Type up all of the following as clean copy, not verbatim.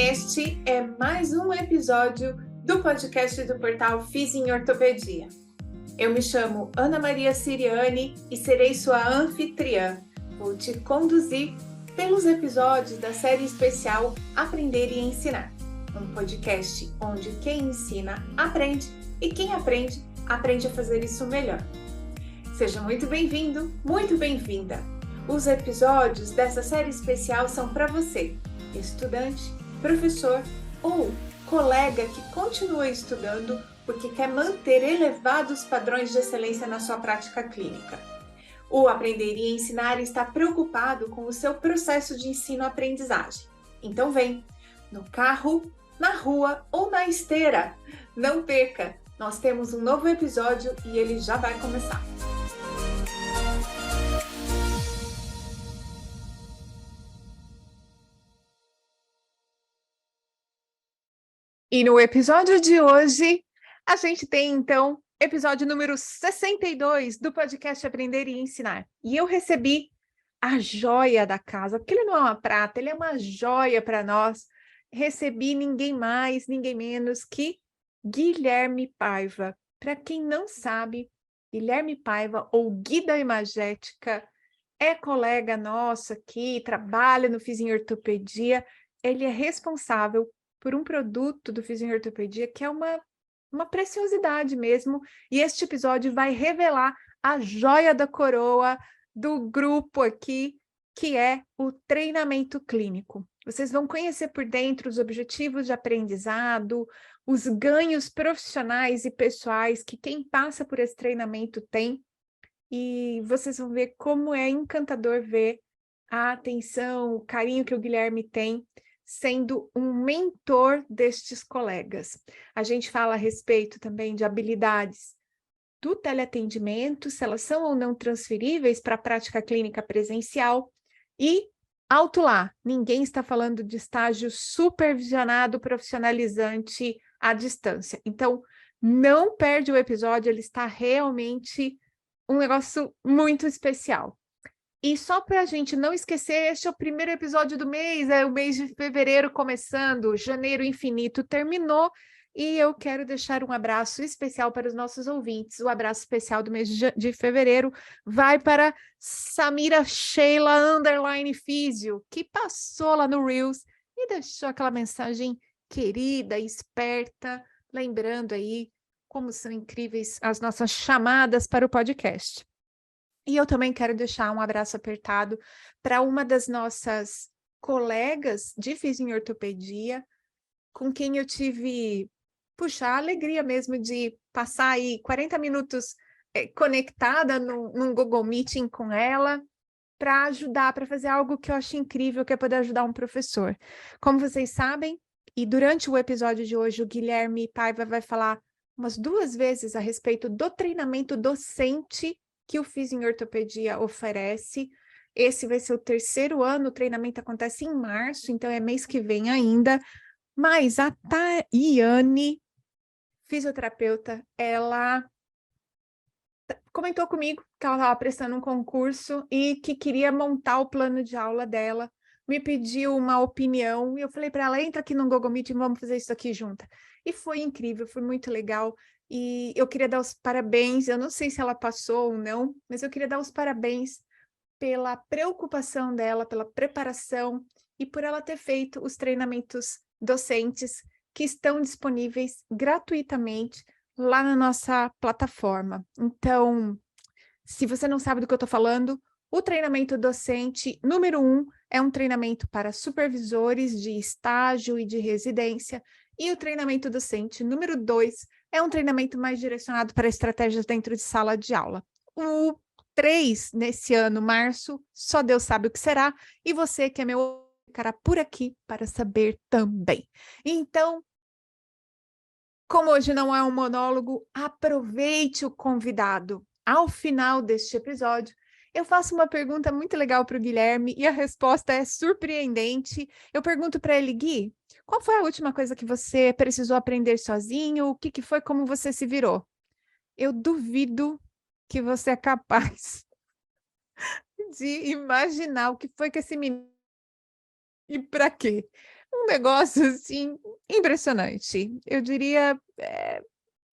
Este é mais um episódio do podcast do portal Fiz em Ortopedia. Eu me chamo Ana Maria Siriani e serei sua anfitriã. Vou te conduzir pelos episódios da série especial Aprender e Ensinar, um podcast onde quem ensina aprende e quem aprende, aprende a fazer isso melhor. Seja muito bem-vindo, muito bem-vinda! Os episódios dessa série especial são para você, estudante, professor ou colega que continua estudando porque quer manter elevados padrões de excelência na sua prática clínica. O Aprender e Ensinar está preocupado com o seu processo de ensino-aprendizagem. Então vem, no carro, na rua ou na esteira. Não perca, nós temos um novo episódio e ele já vai começar. E no episódio de hoje, a gente tem, então, episódio número 62 do podcast Aprender e Ensinar. E eu recebi a joia da casa, porque ele não é uma prata, ele é uma joia para nós. Recebi ninguém mais, ninguém menos que Guilherme Paiva. Para quem não sabe, Guilherme Paiva, ou Gui da Imagética, é colega nosso aqui, trabalha no Fiz em Ortopedia. Ele é responsável por um produto do Fiz em Ortopedia que é uma preciosidade mesmo, e este episódio vai revelar a joia da coroa do grupo aqui, que é o treinamento clínico. Vocês vão conhecer por dentro os objetivos de aprendizado, os ganhos profissionais e pessoais que quem passa por esse treinamento tem, e vocês vão ver como é encantador ver a atenção, o carinho que o Guilherme tem, sendo um mentor destes colegas. A gente fala a respeito também de habilidades do teleatendimento, se elas são ou não transferíveis para a prática clínica presencial, e alto lá, ninguém está falando de estágio supervisionado profissionalizante à distância. Então, não perde o episódio, ele está realmente um negócio muito especial. E só para a gente não esquecer, este é o primeiro episódio do mês, é o mês de fevereiro começando, janeiro infinito terminou, e eu quero deixar um abraço especial para os nossos ouvintes. O abraço especial do mês de fevereiro vai para Samira Sheila _Físio, que passou lá no Reels e deixou aquela mensagem querida, esperta, lembrando aí como são incríveis as nossas chamadas para o podcast. E eu também quero deixar um abraço apertado para uma das nossas colegas de Fiz em Ortopedia, com quem eu tive, a alegria mesmo de passar aí 40 minutos conectada num Google Meeting com ela, para ajudar, para fazer algo que eu acho incrível, que é poder ajudar um professor. Como vocês sabem, e durante o episódio de hoje, o Guilherme Paiva vai falar umas 2 vezes a respeito do treinamento docente que o Fiz em Ortopedia oferece. Esse vai ser o 3º ano, o treinamento acontece em março, então é mês que vem ainda. Mas a Tayane, fisioterapeuta, ela comentou comigo que ela estava prestando um concurso e que queria montar o plano de aula dela, me pediu uma opinião, e eu falei para ela, entra aqui no Google Meet e vamos fazer isso aqui junto. E foi incrível, foi muito legal. E eu queria dar os parabéns, eu não sei se ela passou ou não, mas eu queria dar os parabéns pela preocupação dela, pela preparação e por ela ter feito os treinamentos docentes que estão disponíveis gratuitamente lá na nossa plataforma. Então, se você não sabe do que eu estou falando, o treinamento docente número 1 é um treinamento para supervisores de estágio e de residência, e o treinamento docente número 2 é um treinamento mais direcionado para estratégias dentro de sala de aula. O 3, nesse ano, março, só Deus sabe o que será, e você que é meu ficará por aqui para saber também. Então, como hoje não é um monólogo, aproveite o convidado. Ao final deste episódio, eu faço uma pergunta muito legal para o Guilherme e a resposta é surpreendente. Eu pergunto para ele, Gui, qual foi a última coisa que você precisou aprender sozinho? O que foi, como você se virou? Eu duvido que você é capaz de imaginar o que foi que esse menino e para quê. um negócio, assim, impressionante. Eu diria,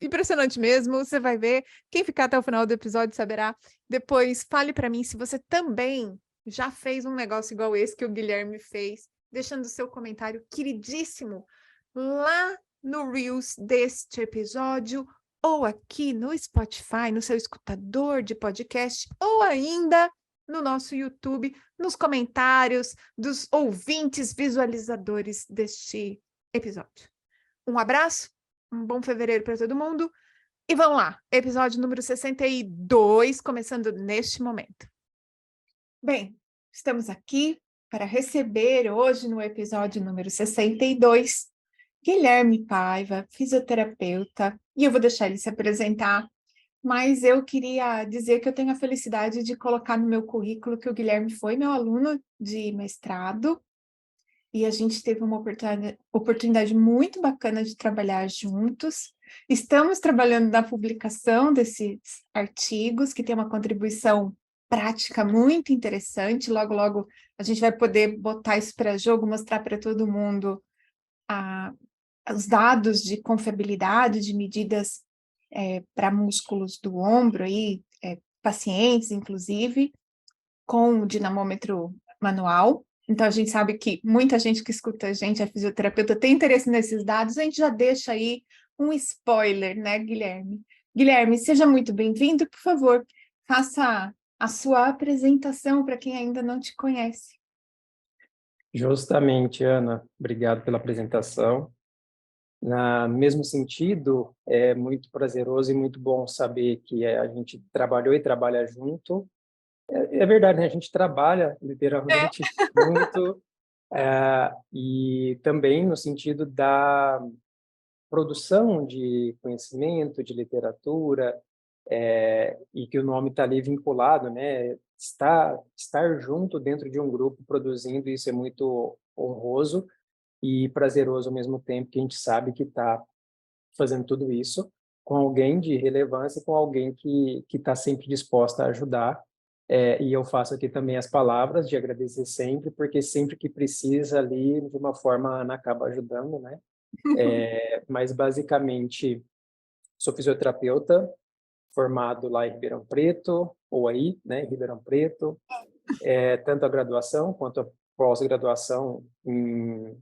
impressionante mesmo, você vai ver. Quem ficar até o final do episódio saberá. Depois, fale para mim se você também já fez um negócio igual esse que o Guilherme fez, deixando seu comentário queridíssimo lá no Reels deste episódio, ou aqui no Spotify, no seu escutador de podcast, ou ainda no nosso YouTube, nos comentários dos ouvintes visualizadores deste episódio. Um abraço, um bom fevereiro para todo mundo. E vamos lá, episódio número 62, começando neste momento. Bem, estamos aqui para receber hoje no episódio número 62, Guilherme Paiva, fisioterapeuta, e eu vou deixar ele se apresentar, mas eu queria dizer que eu tenho a felicidade de colocar no meu currículo que o Guilherme foi meu aluno de mestrado, e a gente teve uma oportunidade muito bacana de trabalhar juntos. Estamos trabalhando na publicação desses artigos, que tem uma contribuição prática muito interessante. Logo, logo, a gente vai poder botar isso para jogo, mostrar para todo mundo os dados de confiabilidade, de medidas para músculos do ombro, aí, pacientes, inclusive, com o dinamômetro manual. Então, a gente sabe que muita gente que escuta a gente, é fisioterapeuta, tem interesse nesses dados. A gente já deixa aí um spoiler, né, Guilherme? Guilherme, seja muito bem-vindo. Por favor, faça a sua apresentação para quem ainda não te conhece. Justamente, Ana, obrigado pela apresentação. No mesmo sentido, é muito prazeroso e muito bom saber que a gente trabalhou e trabalha junto. É verdade, né? A gente trabalha literalmente muito, e também no sentido da produção de conhecimento, de literatura, e que o nome está ali vinculado, né? Estar junto dentro de um grupo produzindo, isso é muito honroso e prazeroso ao mesmo tempo, que a gente sabe que está fazendo tudo isso com alguém de relevância, com alguém que está sempre disposta a ajudar. E eu faço aqui também as palavras de agradecer sempre, porque sempre que precisa ali, de uma forma, a Ana acaba ajudando, né? Mas basicamente, sou fisioterapeuta, formado lá em Ribeirão Preto, ou aí, né, em Ribeirão Preto, tanto a graduação quanto a pós-graduação em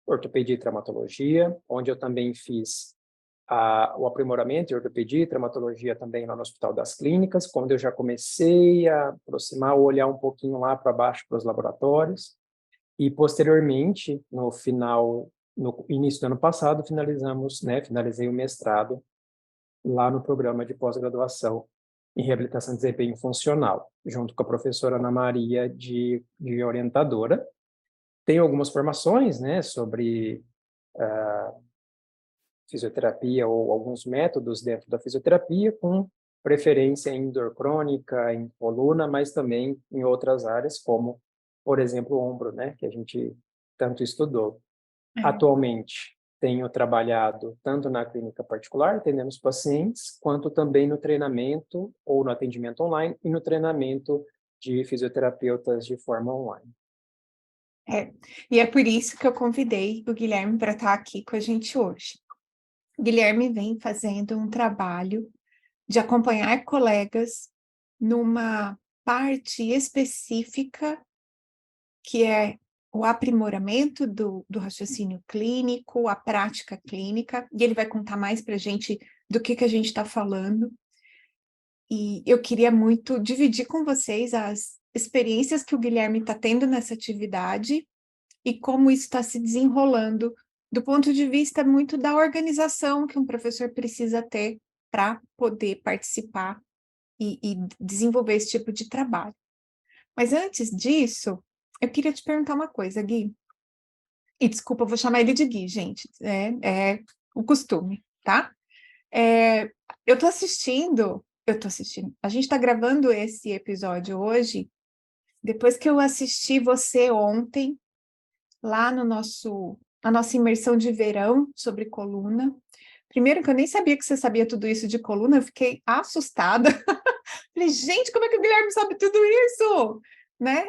ortopedia e traumatologia, onde eu também fiz o aprimoramento em ortopedia e traumatologia também lá no Hospital das Clínicas, quando eu já comecei a aproximar, olhar um pouquinho lá para baixo para os laboratórios, e posteriormente, no início do ano passado, finalizei o mestrado lá no programa de pós-graduação em reabilitação e desempenho funcional, junto com a professora Ana Maria de orientadora. Tenho algumas formações, né, sobre fisioterapia ou alguns métodos dentro da fisioterapia, com preferência em dor crônica, em coluna, mas também em outras áreas, como, por exemplo, o ombro, né, que a gente tanto estudou. Atualmente, tenho trabalhado tanto na clínica particular, atendendo os pacientes, quanto também no treinamento ou no atendimento online e no treinamento de fisioterapeutas de forma online. E é por isso que eu convidei o Guilherme para estar aqui com a gente hoje. O Guilherme vem fazendo um trabalho de acompanhar colegas numa parte específica que é o aprimoramento do raciocínio clínico, a prática clínica, e ele vai contar mais para a gente do que a gente está falando. E eu queria muito dividir com vocês as experiências que o Guilherme está tendo nessa atividade e como isso está se desenrolando do ponto de vista muito da organização que um professor precisa ter para poder participar e desenvolver esse tipo de trabalho. Mas antes disso, eu queria te perguntar uma coisa, Gui. E desculpa, eu vou chamar ele de Gui, gente. É o costume, tá? Eu tô assistindo. A gente está gravando esse episódio hoje, depois que eu assisti você ontem, lá no na nossa imersão de verão sobre coluna. Primeiro que eu nem sabia que você sabia tudo isso de coluna, eu fiquei assustada. Falei, gente, como é que o Guilherme sabe tudo isso? Né?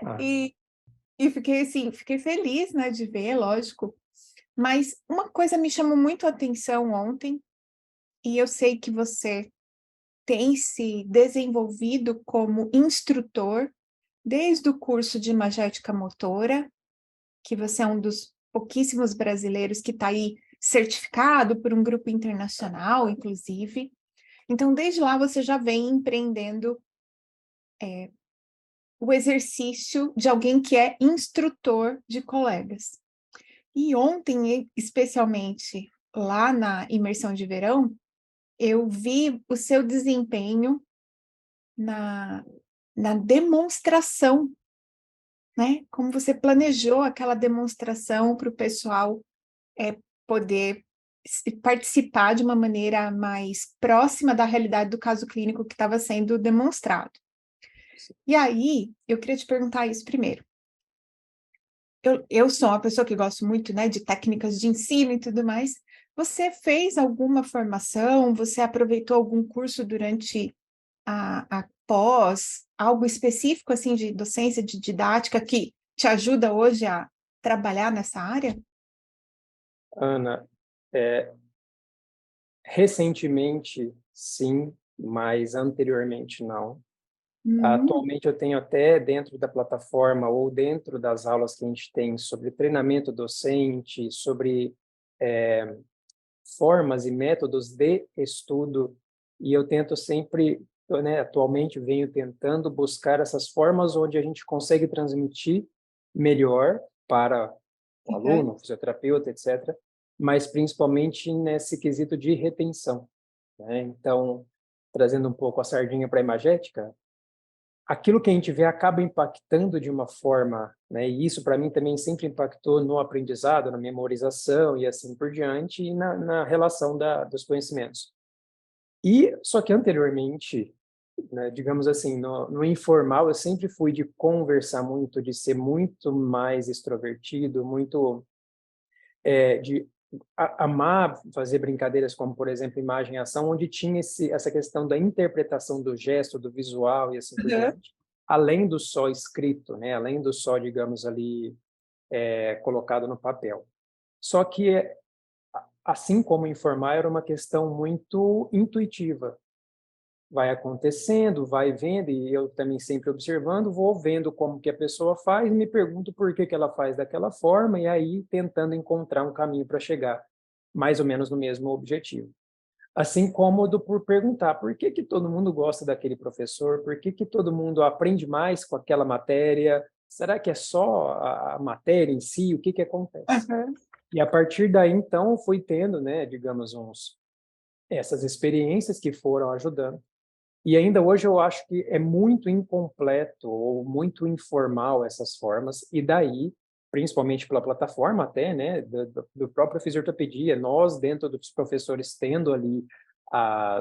E E fiquei assim, fiquei feliz, né, de ver, lógico. Mas uma coisa me chamou muito a atenção ontem, e eu sei que você tem se desenvolvido como instrutor desde o curso de imagética motora, que você é um dos pouquíssimos brasileiros que está aí certificado por um grupo internacional, inclusive. Então, desde lá você já vem empreendendo o exercício de alguém que é instrutor de colegas. E ontem, especialmente lá na imersão de verão, eu vi o seu desempenho na, na demonstração, né? Como você planejou aquela demonstração para o pessoal poder participar de uma maneira mais próxima da realidade do caso clínico que estava sendo demonstrado. E aí, eu queria te perguntar isso primeiro. Eu sou uma pessoa que gosto muito, né, de técnicas de ensino e tudo mais. Você fez alguma formação? Você aproveitou algum curso durante a pós, algo específico assim de docência, de didática que te ajuda hoje a trabalhar nessa área? Ana, é, recentemente, sim, mas anteriormente não. Hum, Atualmente eu tenho até dentro da plataforma ou dentro das aulas que a gente tem sobre treinamento docente, sobre é, formas e métodos de estudo, e eu tento sempre, né, atualmente venho tentando buscar essas formas onde a gente consegue transmitir melhor para o uhum. aluno, o fisioterapeuta, etc., mas principalmente nesse quesito de retenção, né? Então, trazendo um pouco a sardinha para a imagética, aquilo que a gente vê acaba impactando de uma forma, né? E isso para mim também sempre impactou no aprendizado, na memorização e assim por diante, e na relação dos conhecimentos. E só que anteriormente, né, digamos assim, no informal, eu sempre fui de conversar muito, de ser muito mais extrovertido, muito de amar fazer brincadeiras como, por exemplo, imagem e ação, onde tinha essa questão da interpretação do gesto, do visual e assim por Uhum. diante, além do só escrito, né? Além do só, digamos ali, colocado no papel. Só que, assim como informar, era uma questão muito intuitiva. Vai acontecendo, vai vendo, e eu também sempre observando, vou vendo como que a pessoa faz, me pergunto por que que ela faz daquela forma, e aí tentando encontrar um caminho para chegar mais ou menos no mesmo objetivo. Assim como do por perguntar por que que todo mundo gosta daquele professor, por que que todo mundo aprende mais com aquela matéria, será que é só a matéria em si, o que que acontece? Uhum. E a partir daí, então, fui tendo, né, digamos, essas experiências que foram ajudando. E ainda hoje eu acho que é muito incompleto ou muito informal essas formas, e daí, principalmente pela plataforma até, né, do próprio fisioterapia, nós dentro dos professores tendo ali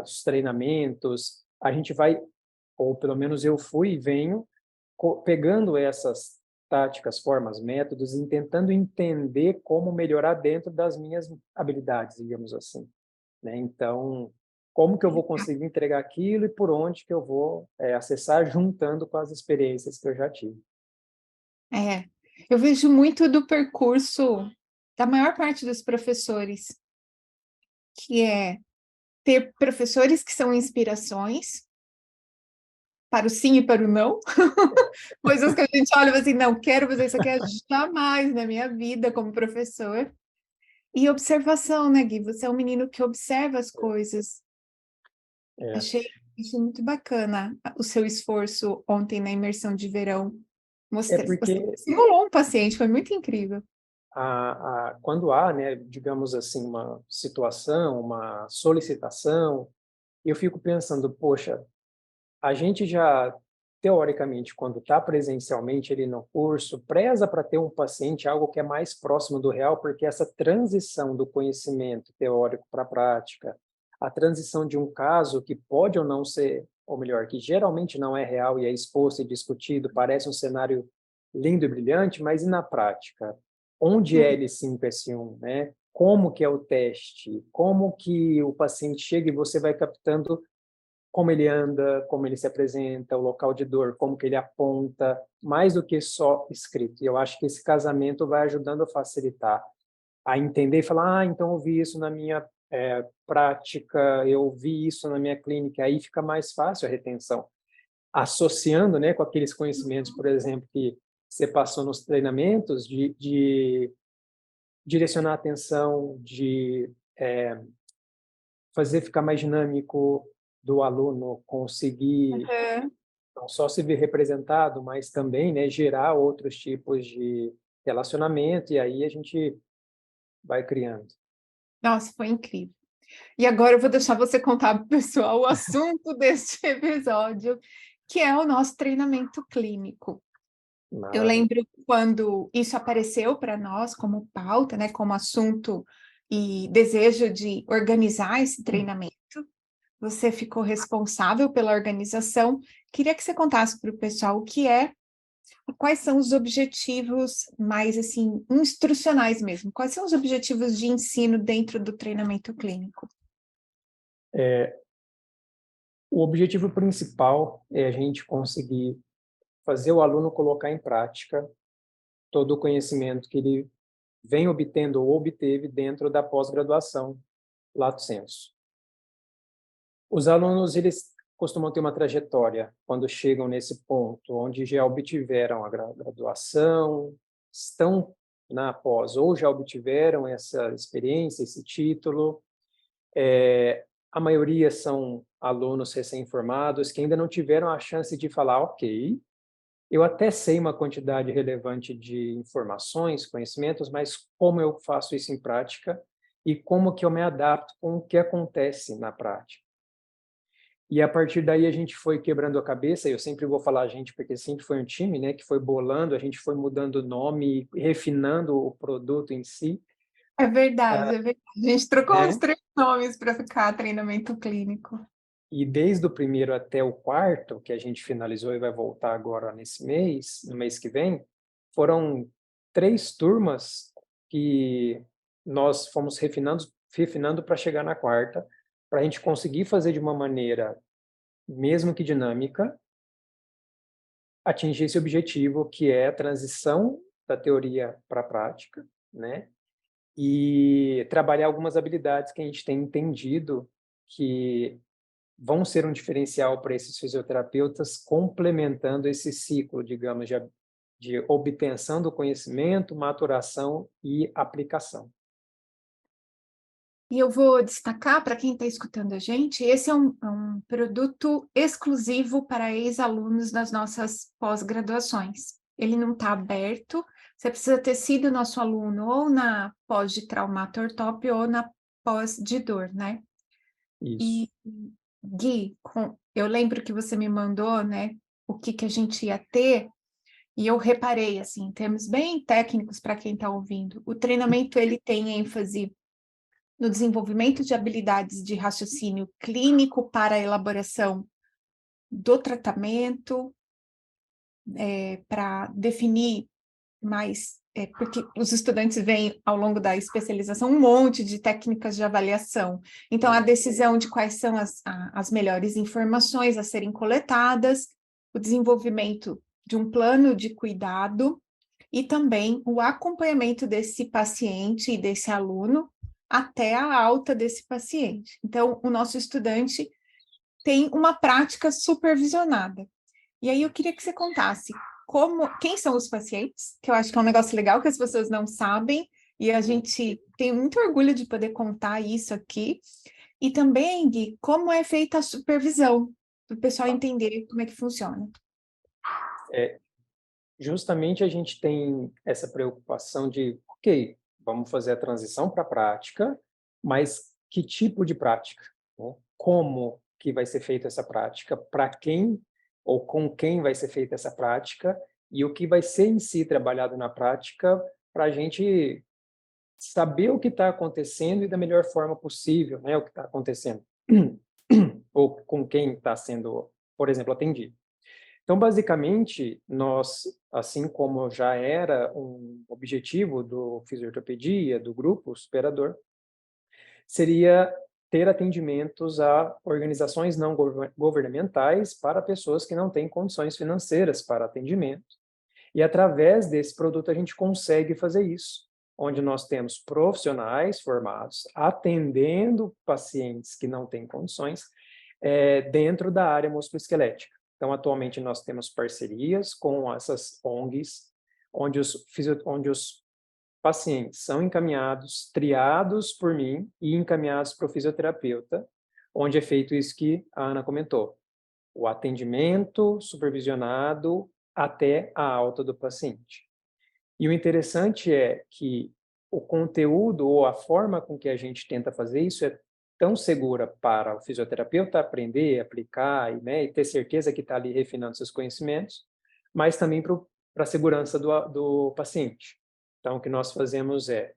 os treinamentos, a gente vai, ou pelo menos eu fui e venho, pegando essas táticas, formas, métodos e tentando entender como melhorar dentro das minhas habilidades, digamos assim, né? Então, como que eu vou conseguir entregar aquilo e por onde que eu vou acessar, juntando com as experiências que eu já tive. É, eu vejo muito do percurso da maior parte dos professores, que é ter professores que são inspirações para o sim e para o não, coisas que a gente olha e fala assim, não quero fazer isso aqui jamais na minha vida como professor. E observação, né, Gui? Você é um menino que observa as coisas. É, Achei muito bacana o seu esforço ontem na imersão de verão. é Você porque simulou um paciente, foi muito incrível. quando há, né, digamos assim, uma situação, uma solicitação, eu fico pensando, poxa, a gente já, teoricamente, quando está presencialmente ali no curso, preza para ter um paciente algo que é mais próximo do real, porque essa transição do conhecimento teórico para a prática, a transição de um caso que pode ou não ser, ou melhor, que geralmente não é real e é exposto e discutido, parece um cenário lindo e brilhante, mas e na prática? Onde é L5S1, né? Como que é o teste? Como que o paciente chega e você vai captando como ele anda, como ele se apresenta, o local de dor, como que ele aponta, mais do que só escrito. E eu acho que esse casamento vai ajudando a facilitar, a entender e falar, então eu vi isso na minha prática, eu vi isso na minha clínica, aí fica mais fácil a retenção. Associando, né, com aqueles conhecimentos, por exemplo, que você passou nos treinamentos, de direcionar a atenção, de fazer ficar mais dinâmico, do aluno conseguir Uhum. não só se ver representado, mas também, né, gerar outros tipos de relacionamento, e aí a gente vai criando. Nossa, foi incrível. E agora eu vou deixar você contar para o pessoal o assunto deste episódio, que é o nosso treinamento clínico. Eu Maravilha. lembro quando isso apareceu para nós como pauta, né, como assunto e desejo de organizar esse treinamento. Você ficou responsável pela organização. Queria que você contasse para o pessoal o que é e quais são os objetivos mais assim instrucionais mesmo. Quais são os objetivos de ensino dentro do treinamento clínico? O objetivo principal é a gente conseguir fazer o aluno colocar em prática todo o conhecimento que ele vem obtendo ou obteve dentro da pós-graduação, lato sensu. Os alunos, eles costumam ter uma trajetória quando chegam nesse ponto, onde já obtiveram a graduação, estão na pós, ou já obtiveram essa experiência, esse título. A maioria são alunos recém-formados que ainda não tiveram a chance de falar, ok, eu até sei uma quantidade relevante de informações, conhecimentos, mas como eu faço isso em prática e como que eu me adapto com o que acontece na prática. E a partir daí a gente foi quebrando a cabeça, e eu sempre vou falar a gente, porque sempre foi um time, né, que foi bolando, a gente foi mudando o nome, refinando o produto em si, É verdade, é verdade. A gente trocou os né? 3 nomes para ficar treinamento clínico. E desde o primeiro até o quarto, que a gente finalizou e vai voltar agora nesse mês, no mês que vem, foram 3 turmas que nós fomos refinando para chegar na quarta, para a gente conseguir fazer de uma maneira, mesmo que dinâmica, atingir esse objetivo, que é a transição da teoria para a prática, né? E trabalhar algumas habilidades que a gente tem entendido que vão ser um diferencial para esses fisioterapeutas, complementando esse ciclo, digamos, de obtenção do conhecimento, maturação e aplicação. E eu vou destacar para quem está escutando a gente, esse é um produto exclusivo para ex-alunos das nossas pós-graduações. Ele não está aberto, você precisa ter sido nosso aluno ou na pós de traumato ortop ou na pós de dor, né? Isso. E, Gui, eu lembro que você me mandou, né, o que a gente ia ter, e eu reparei, assim, em termos bem técnicos para quem está ouvindo, o treinamento ele tem ênfase no desenvolvimento de habilidades de raciocínio clínico para a elaboração do tratamento, para definir mais, porque os estudantes veem ao longo da especialização um monte de técnicas de avaliação. Então, a decisão de quais são as melhores informações a serem coletadas, o desenvolvimento de um plano de cuidado e também o acompanhamento desse paciente e desse aluno até a alta desse paciente. Então, o nosso estudante tem uma prática supervisionada. E aí eu queria que você contasse quem são os pacientes, que eu acho que é um negócio legal que as pessoas não sabem, e a gente tem muito orgulho de poder contar isso aqui. E também, Gui, como é feita a supervisão, para o pessoal entender como é que funciona. Justamente a gente tem essa preocupação de, ok, vamos fazer a transição para a prática, mas que tipo de prática, né? Como que vai ser feita essa prática, para quem ou com quem vai ser feita essa prática, e o que vai ser em si trabalhado na prática, para a gente saber o que está acontecendo e da melhor forma possível, né, o que está acontecendo, ou com quem está sendo, por exemplo, atendido. Então, basicamente, nós, assim como já era um objetivo do fisioterapia, do grupo superador, seria ter atendimentos a organizações não governamentais para pessoas que não têm condições financeiras para atendimento. E através desse produto a gente consegue fazer isso, onde nós temos profissionais formados atendendo pacientes que não têm condições dentro da área musculoesquelética. Então, atualmente nós temos parcerias com essas ONGs, onde os pacientes são encaminhados, triados por mim e encaminhados para o fisioterapeuta, onde é feito isso que a Ana comentou, o atendimento supervisionado até a alta do paciente. E o interessante é que o conteúdo ou a forma com que a gente tenta fazer isso é tão segura para o fisioterapeuta aprender, aplicar e ter certeza que está ali refinando seus conhecimentos, mas também para a segurança do paciente. Então, o que nós fazemos é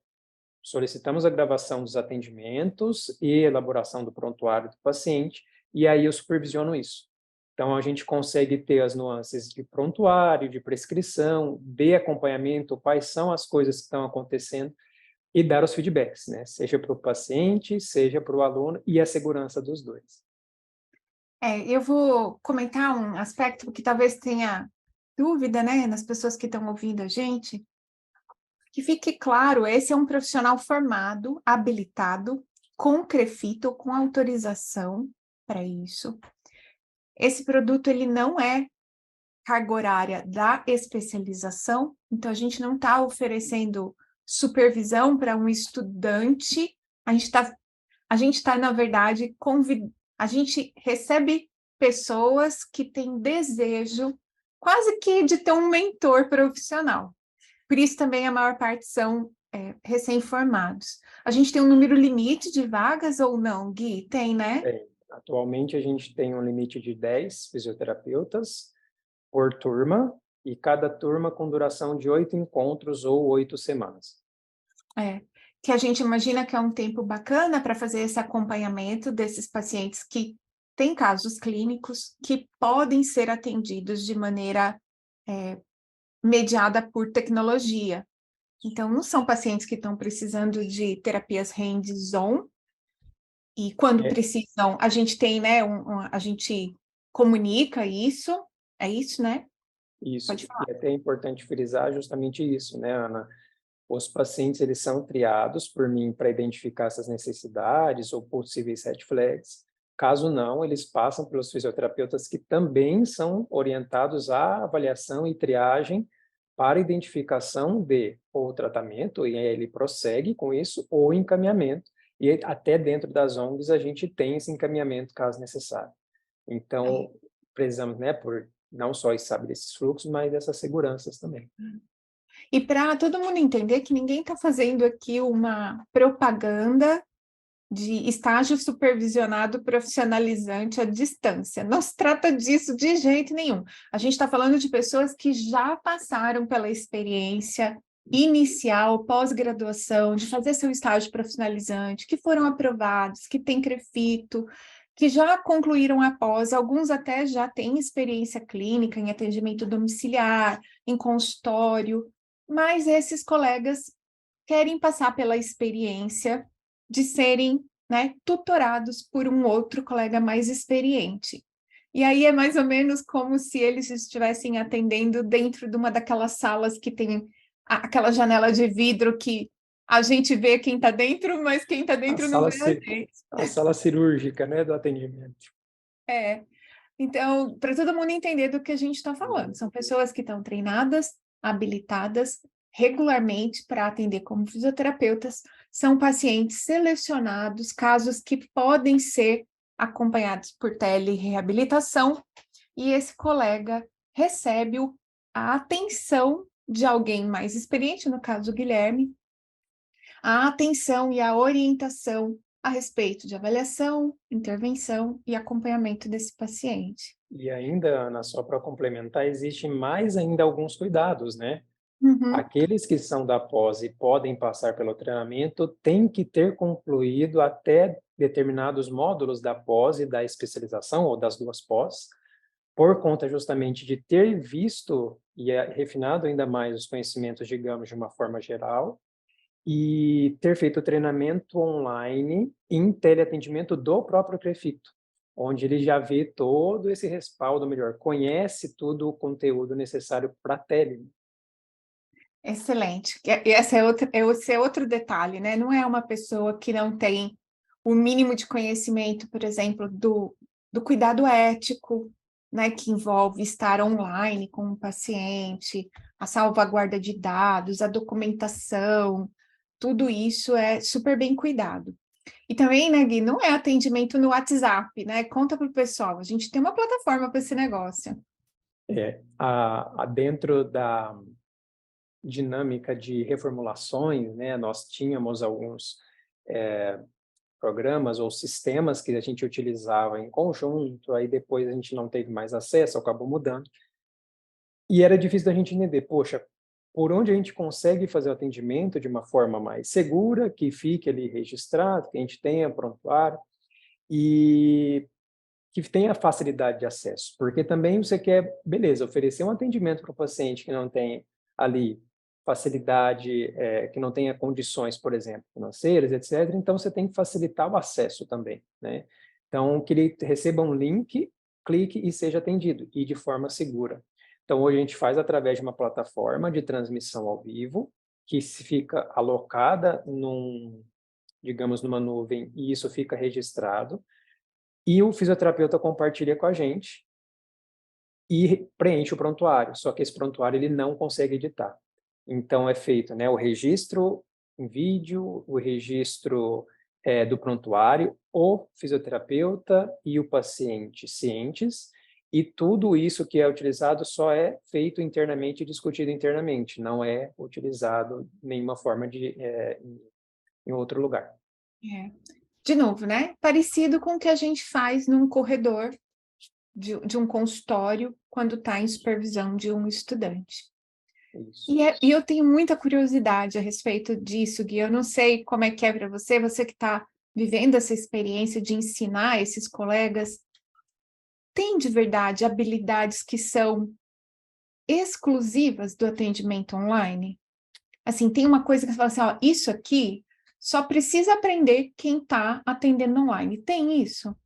solicitamos a gravação dos atendimentos e elaboração do prontuário do paciente, e aí eu supervisiono isso. Então, a gente consegue ter as nuances de prontuário, de prescrição, de acompanhamento, quais são as coisas que estão acontecendo, e dar os feedbacks, né? Seja para o paciente, seja para o aluno, e a segurança dos dois. Eu vou comentar um aspecto que talvez tenha dúvida, né, nas pessoas que estão ouvindo a gente. Que fique claro, esse é um profissional formado, habilitado, com CREFIT ou com autorização para isso. Esse produto, ele não é carga horária da especialização, então a gente não está oferecendo supervisão para um estudante, a gente tá, na verdade, a gente recebe pessoas que têm desejo quase que de ter um mentor profissional. Por isso também a maior parte são recém-formados. A gente tem um número limite de vagas ou não, Gui? Tem, né? Atualmente a gente tem um limite de 10 fisioterapeutas por turma, e cada turma com duração de 8 encontros ou 8 semanas. Que a gente imagina que é um tempo bacana para fazer esse acompanhamento desses pacientes que têm casos clínicos que podem ser atendidos de maneira mediada por tecnologia. Então, não são pacientes que estão precisando de terapias hands-on, e quando precisam, a gente tem, né, a gente comunica isso, é isso, né? Isso, Pode falar. e é até importante frisar justamente isso, né, Ana? Os pacientes, eles são triados por mim para identificar essas necessidades ou possíveis red flags. Caso não, eles passam pelos fisioterapeutas que também são orientados à avaliação e triagem para identificação de ou tratamento, e aí ele prossegue com isso, ou encaminhamento. E até dentro das ONGs a gente tem esse encaminhamento caso necessário. Então, precisamos, né, por não só estabelecer esses fluxos, mas dessas seguranças também. E para todo mundo entender que ninguém está fazendo aqui uma propaganda de estágio supervisionado profissionalizante à distância. Não se trata disso de jeito nenhum. A gente está falando de pessoas que já passaram pela experiência inicial, pós-graduação, de fazer seu estágio profissionalizante, que foram aprovados, que têm CREFITO, que já concluíram a pós, alguns até já têm experiência clínica em atendimento domiciliar, em consultório, mas esses colegas querem passar pela experiência de serem, né, tutorados por um outro colega mais experiente. E aí é mais ou menos como se eles estivessem atendendo dentro de uma daquelas salas que tem aquela janela de vidro que a gente vê quem está dentro, mas quem está dentro não vê a gente. A sala cirúrgica, né, do atendimento. Então, para todo mundo entender do que a gente está falando, são pessoas que estão treinadas, habilitadas regularmente para atender como fisioterapeutas, são pacientes selecionados, casos que podem ser acompanhados por telereabilitação, e esse colega recebe a atenção de alguém mais experiente, no caso o Guilherme, a atenção e a orientação a respeito de avaliação, intervenção e acompanhamento desse paciente. E ainda, Ana, só para complementar, existem mais ainda alguns cuidados, né? Uhum. Aqueles que são da pós e podem passar pelo treinamento têm que ter concluído até determinados módulos da pós e da especialização, ou das duas pós, por conta justamente de ter visto e refinado ainda mais os conhecimentos, digamos, de uma forma geral, e ter feito o treinamento online em teleatendimento do próprio prefeito, onde ele já vê todo esse respaldo melhor, conhece todo o conteúdo necessário para a tele. Excelente. Esse é outro detalhe, né? Não é uma pessoa que não tem o mínimo de conhecimento, por exemplo, do cuidado ético, né? Que envolve estar online com o paciente, a salvaguarda de dados, a documentação, tudo isso é super bem cuidado. E também, né, Gui, não é atendimento no WhatsApp, né? Conta para o pessoal, a gente tem uma plataforma para esse negócio. Dentro da dinâmica de reformulações, né, nós tínhamos alguns programas ou sistemas que a gente utilizava em conjunto, aí depois a gente não teve mais acesso, acabou mudando. E era difícil da gente entender, poxa, por onde a gente consegue fazer o atendimento de uma forma mais segura, que fique ali registrado, que a gente tenha prontuário e que tenha facilidade de acesso. Porque também você quer, beleza, oferecer um atendimento para o paciente que não tem ali facilidade, que não tenha condições, por exemplo, financeiras, etc. Então, você tem que facilitar o acesso também, né? Então, que ele receba um link, clique e seja atendido, e de forma segura. Então, hoje a gente faz através de uma plataforma de transmissão ao vivo, que fica alocada digamos, numa nuvem, e isso fica registrado, e o fisioterapeuta compartilha com a gente e preenche o prontuário, só que esse prontuário ele não consegue editar. Então é feito, né, o registro em vídeo, o registro do prontuário, o fisioterapeuta e o paciente cientes, e tudo isso que é utilizado só é feito internamente e discutido internamente, não é utilizado nenhuma forma em outro lugar. É. De novo, né? Parecido com o que a gente faz num corredor de um consultório quando está em supervisão de um estudante. Isso. E eu tenho muita curiosidade a respeito disso, Gui. Eu não sei como é que é para você, você que está vivendo essa experiência de ensinar esses colegas, tem de verdade habilidades que são exclusivas do atendimento online? Assim, tem uma coisa que você fala assim, ó, isso aqui só precisa aprender quem está atendendo online. Tem isso?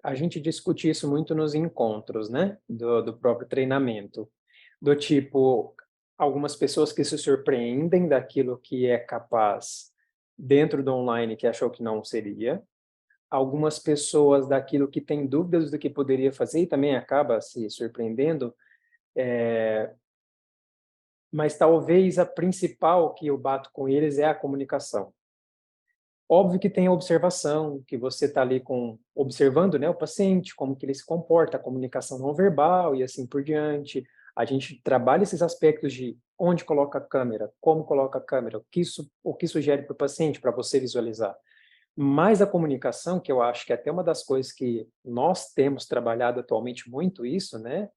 A gente discute isso muito nos encontros, né, do próprio treinamento, do tipo, algumas pessoas que se surpreendem daquilo que é capaz dentro do online que achou que não seria, algumas pessoas daquilo que tem dúvidas do que poderia fazer e também acaba se surpreendendo, mas talvez a principal que eu bato com eles é a comunicação. Óbvio que tem a observação, que você está ali observando, né, o paciente, como que ele se comporta, a comunicação não verbal e assim por diante. A gente trabalha esses aspectos de onde coloca a câmera, como coloca a câmera, o que sugere para o paciente, para você visualizar. Mas a comunicação, que eu acho que é até uma das coisas que nós temos trabalhado atualmente muito isso, né,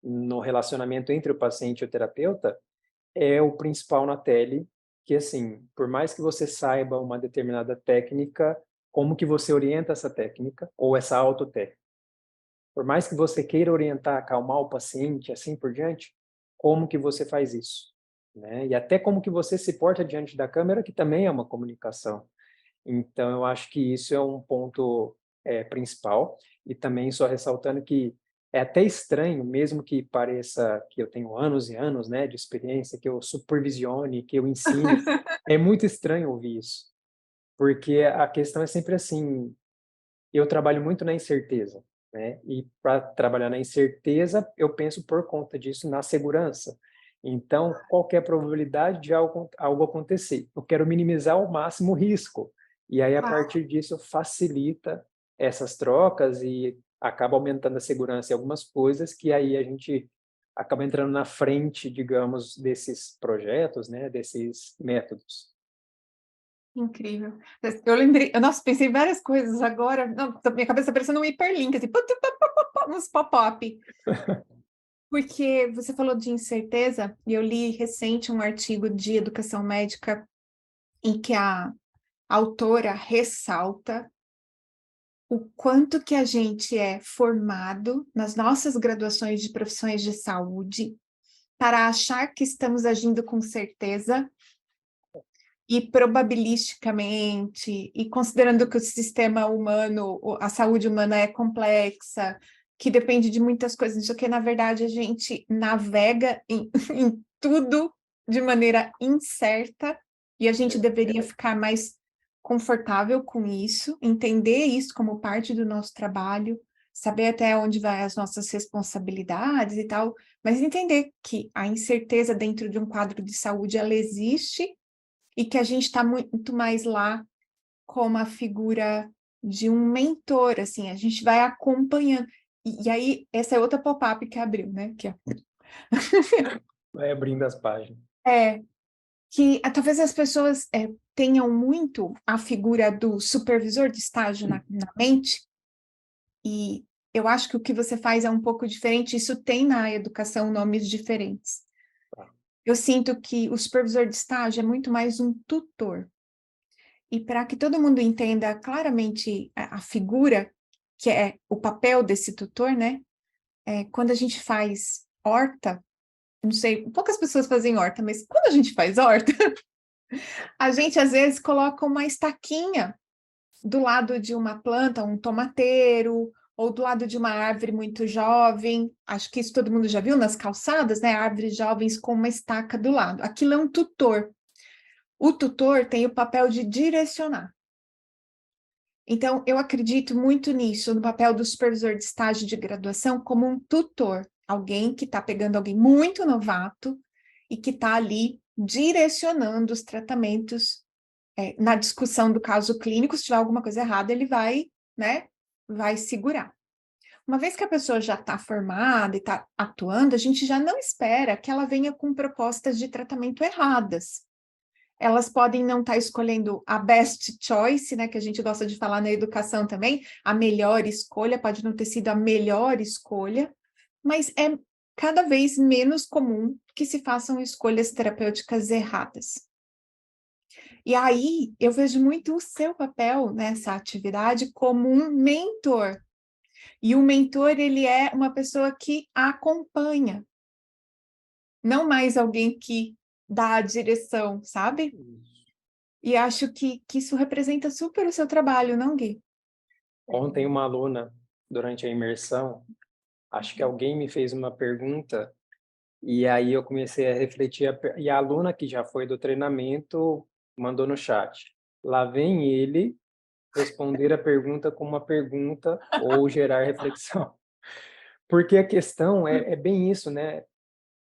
no relacionamento entre o paciente e o terapeuta, é o principal na tele, que assim, por mais que você saiba uma determinada técnica, como que você orienta essa técnica ou essa autotécnica? Por mais que você queira orientar, acalmar o paciente, assim por diante, como que você faz isso? Né? E até como que você se porta diante da câmera, que também é uma comunicação. Então, eu acho que isso é um ponto principal. E também só ressaltando que é até estranho, mesmo que pareça que eu tenho anos e anos, né, de experiência, que eu supervisione, que eu ensine, é muito estranho ouvir isso. Porque a questão é sempre assim, eu trabalho muito na incerteza, né? E para trabalhar na incerteza, eu penso por conta disso na segurança. Então, qualquer probabilidade de algo acontecer, eu quero minimizar ao máximo o risco. E aí, a partir disso, facilita essas trocas e acaba aumentando a segurança em algumas coisas que aí a gente acaba entrando na frente, digamos, desses projetos, né, desses métodos. Incrível. Eu lembrei, nossa, pensei em várias coisas agora. Não, minha cabeça tá parecendo um hiperlink, assim, uns pop-up. Porque você falou de incerteza, e eu li recente um artigo de educação médica em que a autora ressalta o quanto que a gente é formado nas nossas graduações de profissões de saúde para achar que estamos agindo com certeza E probabilisticamente, e considerando que o sistema humano, a saúde humana é complexa, que depende de muitas coisas, isso que na verdade a gente navega em tudo de maneira incerta, e a gente deveria ficar mais confortável com isso, entender isso como parte do nosso trabalho, saber até onde vai as nossas responsabilidades e tal, mas entender que a incerteza dentro de um quadro de saúde, ela existe, e que a gente está muito mais lá como a figura de um mentor, assim, a gente vai acompanhando. E aí, essa é outra pop-up que abriu, né? Aqui, ó. Vai abrindo as páginas. Que talvez as pessoas tenham muito a figura do supervisor de estágio na mente, e eu acho que o que você faz é um pouco diferente, isso tem na educação nomes diferentes. Eu sinto que o supervisor de estágio é muito mais um tutor. E para que todo mundo entenda claramente a figura, que é o papel desse tutor, né? Quando a gente faz horta, não sei, poucas pessoas fazem horta, mas quando a gente faz horta, a gente às vezes coloca uma estaquinha do lado de uma planta, um tomateiro, ou do lado de uma árvore muito jovem. Acho que isso todo mundo já viu nas calçadas, né? Árvores jovens com uma estaca do lado. Aquilo é um tutor. O tutor tem o papel de direcionar. Então, eu acredito muito nisso, no papel do supervisor de estágio de graduação como um tutor, alguém que está pegando alguém muito novato e que está ali direcionando os tratamentos na discussão do caso clínico. Se tiver alguma coisa errada, ele vai, né, vai segurar. Uma vez que a pessoa já está formada e está atuando, a gente já não espera que ela venha com propostas de tratamento erradas. Elas podem não estar escolhendo a best choice, né, que a gente gosta de falar na educação também, a melhor escolha, pode não ter sido a melhor escolha, mas é cada vez menos comum que se façam escolhas terapêuticas erradas. E aí, eu vejo muito o seu papel nessa atividade como um mentor. E o mentor, ele é uma pessoa que acompanha, não mais alguém que dá a direção, sabe? E acho que isso representa super o seu trabalho, não, Gui? Ontem, uma aluna, durante a imersão, acho que alguém me fez uma pergunta, e aí eu comecei a refletir, e a aluna que já foi do treinamento mandou no chat. Lá vem ele responder a pergunta com uma pergunta ou gerar reflexão. Porque a questão é bem isso, né?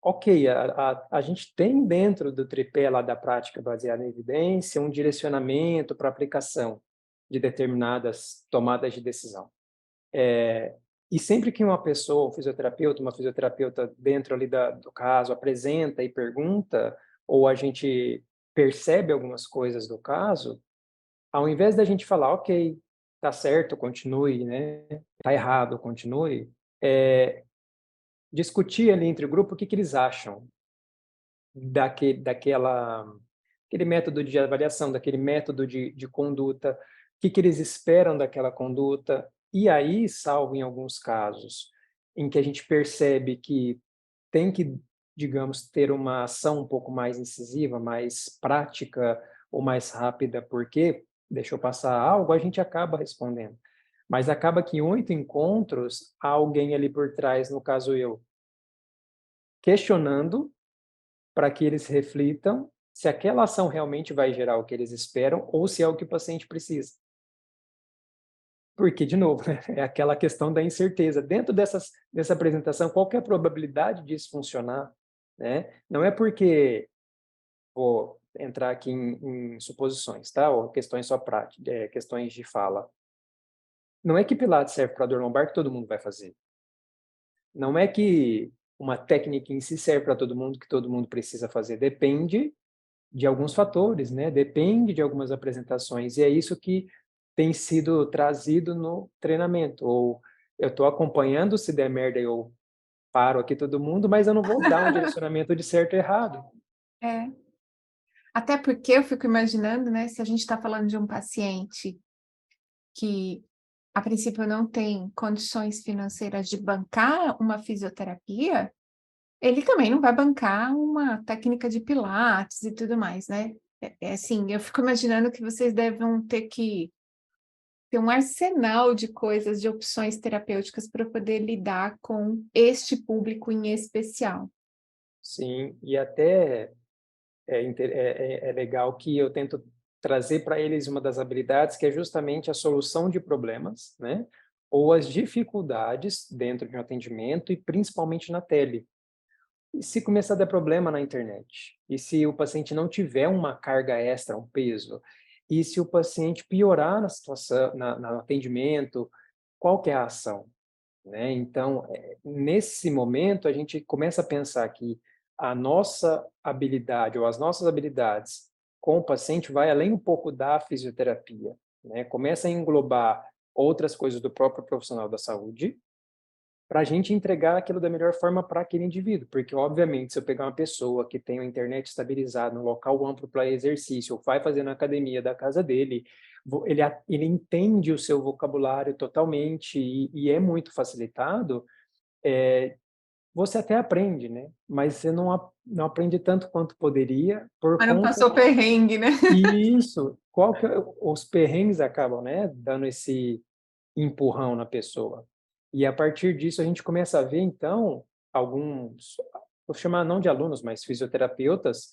Ok, a gente tem dentro do tripé lá da prática baseada em evidência um direcionamento para aplicação de determinadas tomadas de decisão. E sempre que uma pessoa, uma fisioterapeuta dentro ali do caso, apresenta e pergunta, ou a gente percebe algumas coisas do caso, ao invés da gente falar, ok, tá certo, continue, né? Tá errado, continue, discutir ali entre o grupo o que eles acham aquele método de avaliação, daquele método de conduta, o que eles esperam daquela conduta. E aí, salvo em alguns casos, em que a gente percebe que tem que, digamos, ter uma ação um pouco mais incisiva, mais prática ou mais rápida, porque deixou passar algo, a gente acaba respondendo. Mas acaba que em 8 encontros, há alguém ali por trás, no caso eu, questionando para que eles reflitam se aquela ação realmente vai gerar o que eles esperam ou se é o que o paciente precisa. Porque, de novo, é aquela questão da incerteza. Dentro dessa apresentação, qual que é a probabilidade disso funcionar? Né? Não é porque, vou entrar aqui em suposições, tá? Ou questões só práticas, questões de fala. Não é que Pilates serve para dor lombar que todo mundo vai fazer. Não é que uma técnica em si serve para todo mundo que todo mundo precisa fazer. Depende de alguns fatores, né? Depende de algumas apresentações. E é isso que tem sido trazido no treinamento. Ou eu estou acompanhando, se der merda eu paro aqui todo mundo, mas eu não vou dar um direcionamento de certo e errado. É. Até porque eu fico imaginando, né, se a gente está falando de um paciente que, a princípio, não tem condições financeiras de bancar uma fisioterapia, ele também não vai bancar uma técnica de pilates e tudo mais, né? É assim, eu fico imaginando que vocês devem ter que ter um arsenal de coisas, de opções terapêuticas para poder lidar com este público em especial. Sim, e até é legal que eu tento trazer para eles uma das habilidades que é justamente a solução de problemas, né? Ou as dificuldades dentro de um atendimento e principalmente na tele. E se começar a dar problema na internet? E se o paciente não tiver uma carga extra, um peso? E se o paciente piorar na situação, no atendimento, qual que é a ação? Né? Então, nesse momento, a gente começa a pensar que a nossa habilidade ou as nossas habilidades com o paciente vai além um pouco da fisioterapia, né? Começa a englobar outras coisas do próprio profissional da saúde para a gente entregar aquilo da melhor forma para aquele indivíduo, porque, obviamente, se eu pegar uma pessoa que tem a internet estabilizada, um local amplo para exercício, ou vai fazer na academia da casa dele, ele entende o seu vocabulário totalmente e é muito facilitado, você até aprende, né? Mas você não aprende tanto quanto poderia por Mas não conta. passou perrengue, né? Isso, qual que os perrengues acabam, né, dando esse empurrão na pessoa. E a partir disso a gente começa a ver então alguns, vou chamar não de alunos, mas fisioterapeutas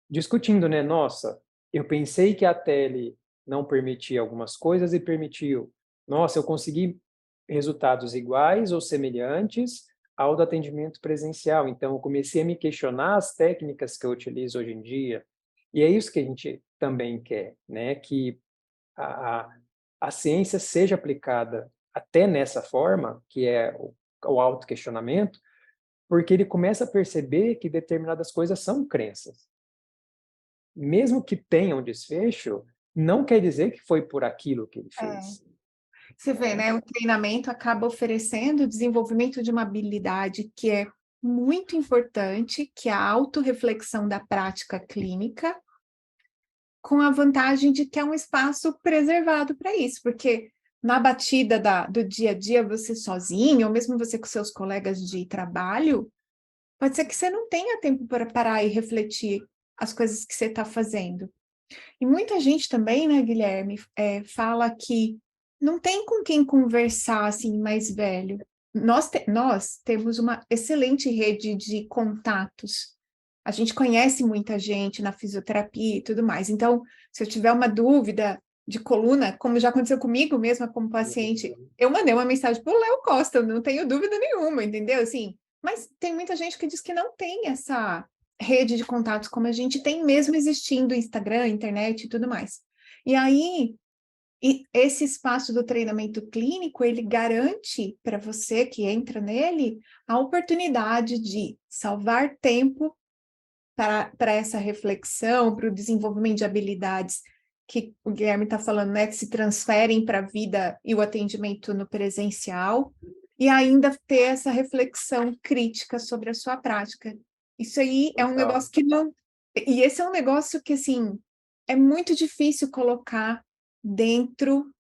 discutindo, né? Nossa, eu pensei que a tele não permitia algumas coisas e permitiu. Nossa, eu consegui resultados iguais ou semelhantes ao do atendimento presencial. Então, eu comecei a me questionar as técnicas que eu utilizo hoje em dia. E é isso que a gente também quer, né? Que a, a, a ciência seja aplicada até nessa forma, que é o autoquestionamento, porque ele começa a perceber que determinadas coisas são crenças. Mesmo que tenha um desfecho, não quer dizer que foi por aquilo que ele É. fez. Você vê, né? O treinamento acaba oferecendo o desenvolvimento de uma habilidade que é muito importante, que é a autorreflexão da prática clínica, com a vantagem de que é um espaço preservado para isso, porque na batida do dia a dia, você sozinho, ou mesmo você com seus colegas de trabalho, pode ser que você não tenha tempo para parar e refletir as coisas que você está fazendo. E muita gente também, né, Guilherme, fala que não tem com quem conversar assim mais velho. Nós temos uma excelente rede de contatos. A gente conhece muita gente na fisioterapia e tudo mais. Então, se eu tiver uma dúvida de coluna, como já aconteceu comigo mesma como paciente, eu mandei uma mensagem para o Léo Costa, eu não tenho dúvida nenhuma, entendeu? Assim, mas tem muita gente que diz que não tem essa rede de contatos como a gente tem mesmo existindo Instagram, internet e tudo mais. E aí, esse espaço do treinamento clínico, ele garante para você que entra nele a oportunidade de salvar tempo para essa reflexão, para o desenvolvimento de habilidades que o Guilherme está falando, né, que se transferem para a vida e o atendimento no presencial, e ainda ter essa reflexão crítica sobre a sua prática. Isso aí é um Total. negócio que não. E esse é um negócio que, assim, é muito difícil colocar dentro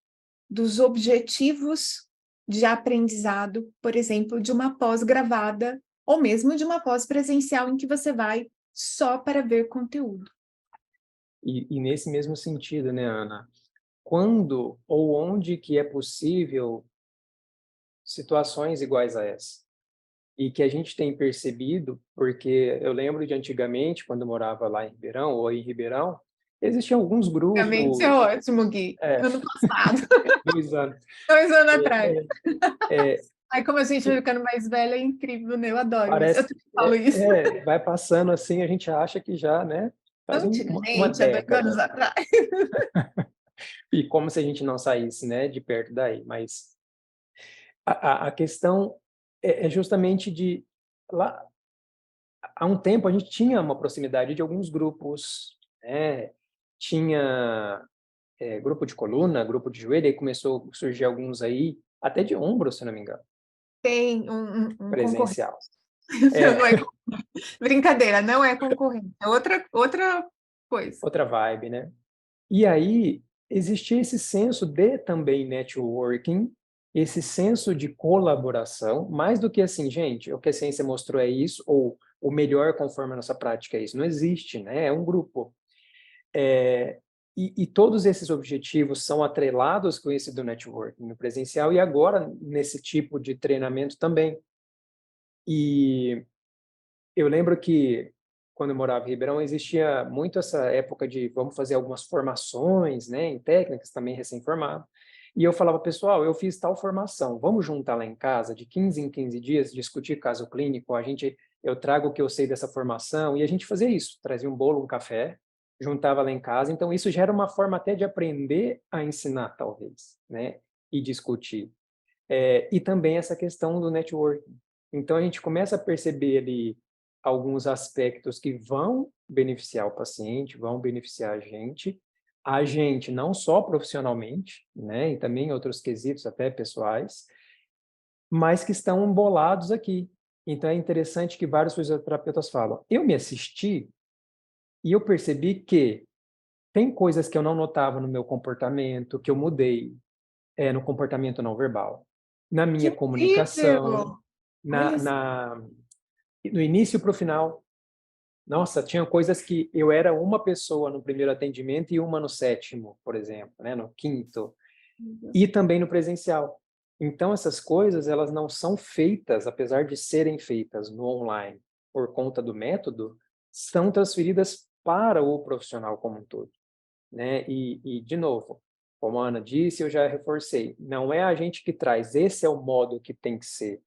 dos objetivos de aprendizado, por exemplo, de uma pós gravada, ou mesmo de uma pós presencial em que você vai só para ver conteúdo. E nesse mesmo sentido, né, Ana? Quando ou onde que é possível situações iguais a essa? E que a gente tem percebido, porque eu lembro de antigamente, quando eu morava lá em Ribeirão, ou em Ribeirão, existiam alguns Realmente é grupos, ótimo, Gui. é, Ano passado, 2 anos, 2 anos atrás. é, Aí, como a gente vai que ficando mais velha, é incrível, né? Eu adoro isso. Eu parece, sempre falo isso. vai passando assim, a gente acha que já, né, faz uma Antigamente, há 2 anos década, atrás. e como se a gente não saísse, né, de perto daí, mas a questão é justamente de, lá, há um tempo a gente tinha uma proximidade de alguns grupos, né, tinha grupo de coluna, grupo de joelho, aí começou a surgir alguns aí, até de ombro, se não me engano, Tem um concorrente. presencial. Não É, é brincadeira, não é concorrente. É outra coisa. outra vibe, né? E aí existia esse senso de também networking, esse senso de colaboração, mais do que assim, gente, o que a ciência mostrou é isso, ou o melhor conforme a nossa prática é isso. Não existe, né? É um grupo. E todos esses objetivos são atrelados com esse do networking no presencial e agora nesse tipo de treinamento também. E eu lembro que, quando eu morava em Ribeirão, existia muito essa época de vamos fazer algumas formações, né, em técnicas, também recém-formado. E eu falava, pessoal, eu fiz tal formação, vamos juntar lá em casa, de 15 em 15 dias, discutir caso clínico, eu trago o que eu sei dessa formação, e a gente fazia isso, trazia um bolo, um café, juntava lá em casa, então isso já era uma forma até de aprender a ensinar, talvez, né, e discutir. E também essa questão do networking. Então, a gente começa a perceber ali alguns aspectos que vão beneficiar o paciente, vão beneficiar a gente não só profissionalmente, né, e também em outros quesitos até pessoais, mas que estão embolados aqui. Então, é interessante que vários fisioterapeutas falam, eu me assisti e eu percebi que tem coisas que eu não notava no meu comportamento, que eu mudei, no comportamento não verbal, na Que minha comunicação, incrível! na, Olha só. na, no início para o final. Nossa, tinha coisas que eu era uma pessoa no primeiro atendimento e uma no sétimo, por exemplo, né, no quinto, e também no presencial. Então, essas coisas, elas não são feitas, apesar de serem feitas no online por conta do método, são transferidas para o profissional como um todo, né? De novo, como a Ana disse, eu já reforcei, não é a gente que traz, esse é o modo que tem que ser.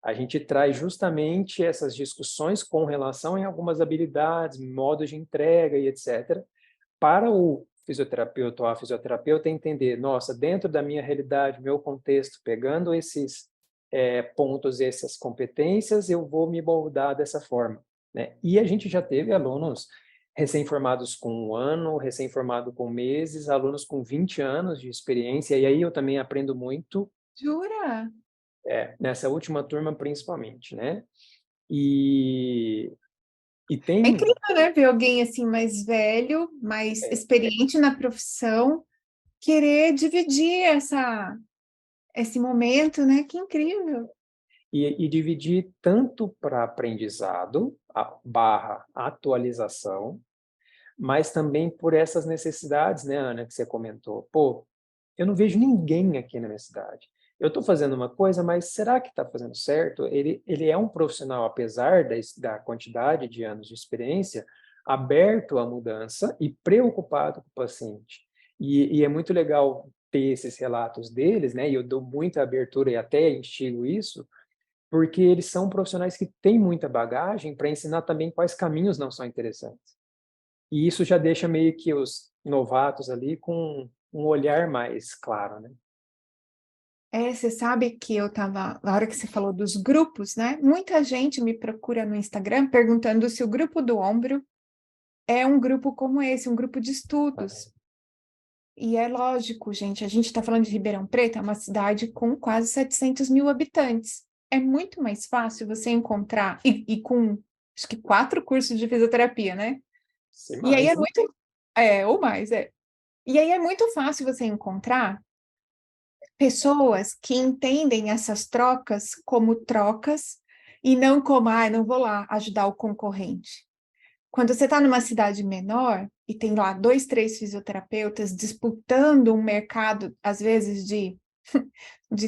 A gente traz justamente essas discussões com relação em algumas habilidades, modos de entrega e etc., para o fisioterapeuta ou a fisioterapeuta entender, nossa, dentro da minha realidade, meu contexto, pegando esses pontos, essas competências, eu vou me moldar dessa forma, né? E a gente já teve alunos recém-formados com 1 ano, recém-formado com meses, alunos com 20 anos de experiência, e aí eu também aprendo muito, Jura? nessa última turma principalmente, né? E, e É tem incrível, né? Ver alguém assim mais velho, mais experiente na profissão, querer dividir esse momento, né? Que incrível. e dividir tanto para aprendizado, barra atualização, mas também por essas necessidades, né, Ana, que você comentou. Pô, eu não vejo ninguém aqui na minha cidade. Eu estou fazendo uma coisa, mas será que está fazendo certo? Ele é um profissional, apesar da quantidade de anos de experiência, aberto à mudança e preocupado com o paciente. E é muito legal ter esses relatos deles, né? E eu dou muita abertura e até instigo isso, porque eles são profissionais que têm muita bagagem para ensinar também quais caminhos não são interessantes. E isso já deixa meio que os novatos ali com um olhar mais claro, né? Você sabe que eu tava, na hora que você falou dos grupos, né? Muita gente me procura no Instagram perguntando se o grupo do ombro é um grupo como esse, um grupo de estudos. E é lógico, gente, a gente está falando de Ribeirão Preto, é uma cidade com quase 700 mil habitantes. É muito mais fácil você encontrar, e com acho que 4 cursos de fisioterapia, né? Sem E aí é mais, né? muito, ou mais, é. E aí é muito fácil você encontrar pessoas que entendem essas trocas como trocas e não como, não vou lá ajudar o concorrente. Quando você está numa cidade menor e tem lá 2, 3 fisioterapeutas disputando um mercado, às vezes, de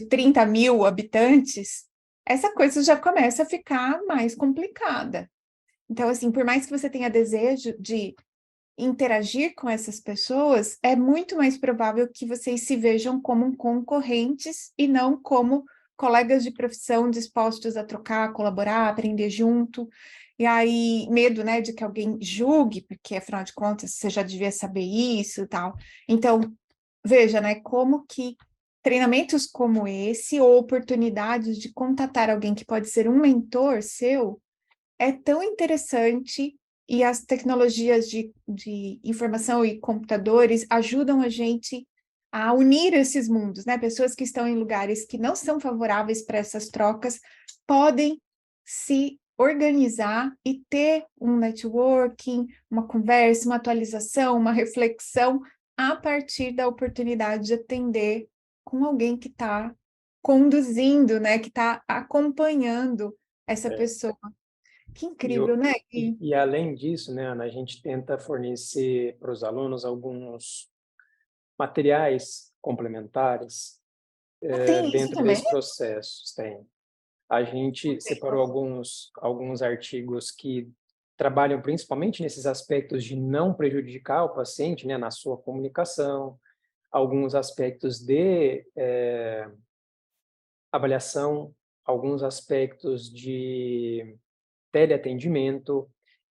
30 mil habitantes, essa coisa já começa a ficar mais complicada. Então, assim, por mais que você tenha desejo de interagir com essas pessoas, é muito mais provável que vocês se vejam como concorrentes e não como colegas de profissão dispostos a trocar, colaborar, aprender junto. E aí, medo, né, de que alguém julgue, porque afinal de contas você já devia saber isso e tal. Então, veja, né, como que treinamentos como esse, ou oportunidades de contatar alguém que pode ser um mentor seu, é tão interessante e as tecnologias de informação e computadores ajudam a gente a unir esses mundos, né? Pessoas que estão em lugares que não são favoráveis para essas trocas podem se organizar e ter um networking, uma conversa, uma atualização, uma reflexão a partir da oportunidade de atender com alguém que está conduzindo, né? Que está acompanhando essa É, pessoa. Que E, incrível, né? e além disso, né, Ana, a gente tenta fornecer para os alunos alguns materiais complementares Tem isso dentro também? desse processo. Tem. A gente separou alguns artigos que trabalham principalmente nesses aspectos de não prejudicar o paciente, né, na sua comunicação, alguns aspectos de avaliação, alguns aspectos de teleatendimento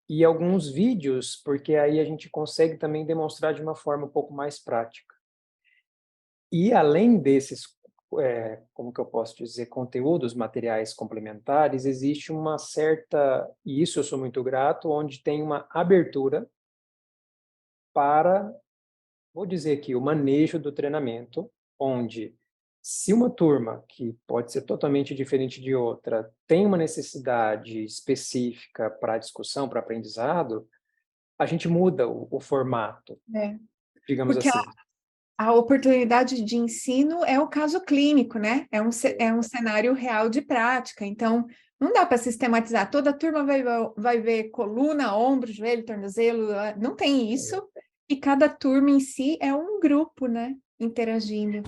e alguns vídeos, porque aí a gente consegue também demonstrar de uma forma um pouco mais prática. E além desses, como que eu posso dizer, conteúdos materiais complementares, existe uma certa, e isso eu sou muito grato, onde tem uma abertura para, vou dizer aqui, o manejo do treinamento, onde se uma turma, que pode ser totalmente diferente de outra, tem uma necessidade específica para discussão, para aprendizado, a gente muda o formato, É. digamos Porque assim. a oportunidade de ensino é o caso clínico, né? É um cenário real de prática. Então, não dá para sistematizar. Toda turma vai ver coluna, ombro, joelho, tornozelo. Não tem isso. E cada turma em si é um grupo, né? Interagindo.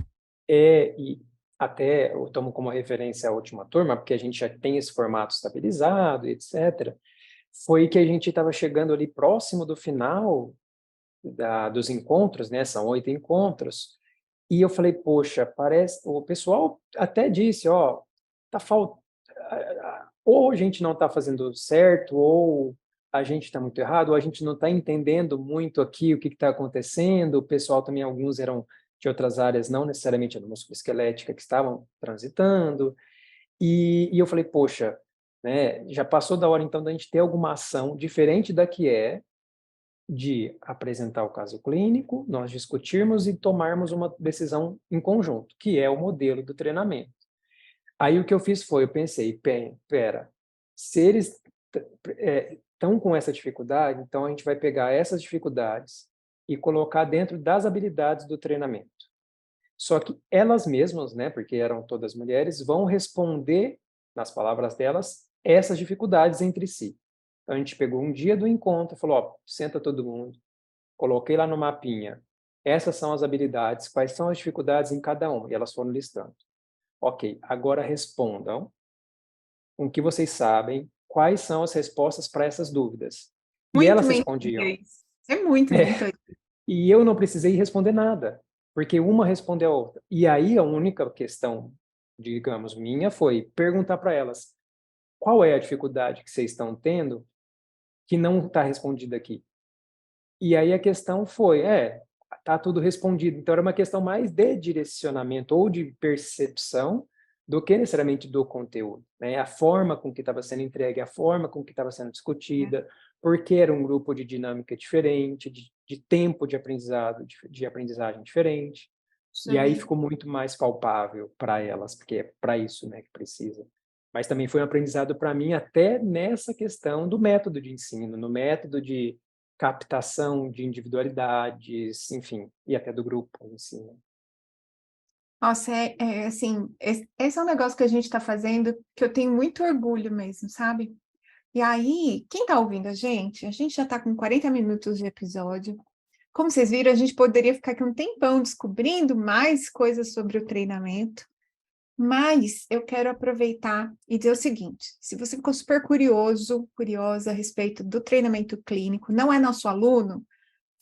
E até eu tomo como referência a última turma, porque a gente já tem esse formato estabilizado, etc. Foi que a gente estava chegando ali próximo do final dos encontros, né? São 8 encontros. E eu falei, poxa, parece. O pessoal até disse, ó, tá faltando. Ou a gente não está fazendo certo, ou a gente está muito errado, ou a gente não está entendendo muito aqui o que está acontecendo. O pessoal também, alguns eram de outras áreas, não necessariamente da musculoesquelética, que estavam transitando. E eu falei, poxa, né, já passou da hora então da gente ter alguma ação diferente da que é de apresentar o caso clínico, nós discutirmos e tomarmos uma decisão em conjunto, que é o modelo do treinamento. Aí o que eu fiz foi, eu pensei, pera, se eles estão com essa dificuldade, então a gente vai pegar essas dificuldades e colocar dentro das habilidades do treinamento. Só que elas mesmas, né, porque eram todas mulheres, vão responder, nas palavras delas, essas dificuldades entre si. Então a gente pegou um dia do encontro e falou, ó, senta todo mundo, coloquei lá no mapinha, essas são as habilidades, quais são as dificuldades em cada uma, e elas foram listando. Ok, agora respondam com o que vocês sabem, quais são as respostas para essas dúvidas. E Muito elas respondiam. mentorias. É muito mentoria. E eu não precisei responder nada, porque uma respondeu a outra. E aí a única questão, digamos, minha foi perguntar para elas qual é a dificuldade que vocês estão tendo que não está respondida aqui. E aí a questão foi, tá tudo respondido. Então era uma questão mais de direcionamento ou de percepção do que necessariamente do conteúdo, né? A forma com que estava sendo entregue, a forma com que estava sendo discutida, porque era um grupo de dinâmica diferente, de tempo de aprendizado, de aprendizagem diferente. E aí Excelente. ficou muito mais palpável para elas, porque é para isso, né, que precisa. Mas também foi um aprendizado para mim até nessa questão do método de ensino, no método de captação de individualidades, enfim, e até do grupo em si, né? Nossa, assim, esse é um negócio que a gente está fazendo que eu tenho muito orgulho mesmo, sabe? E aí, quem está ouvindo a gente já está com 40 minutos de episódio. Como vocês viram, a gente poderia ficar aqui um tempão descobrindo mais coisas sobre o treinamento, mas eu quero aproveitar e dizer o seguinte: se você ficou super curioso, curiosa a respeito do treinamento clínico, não é nosso aluno,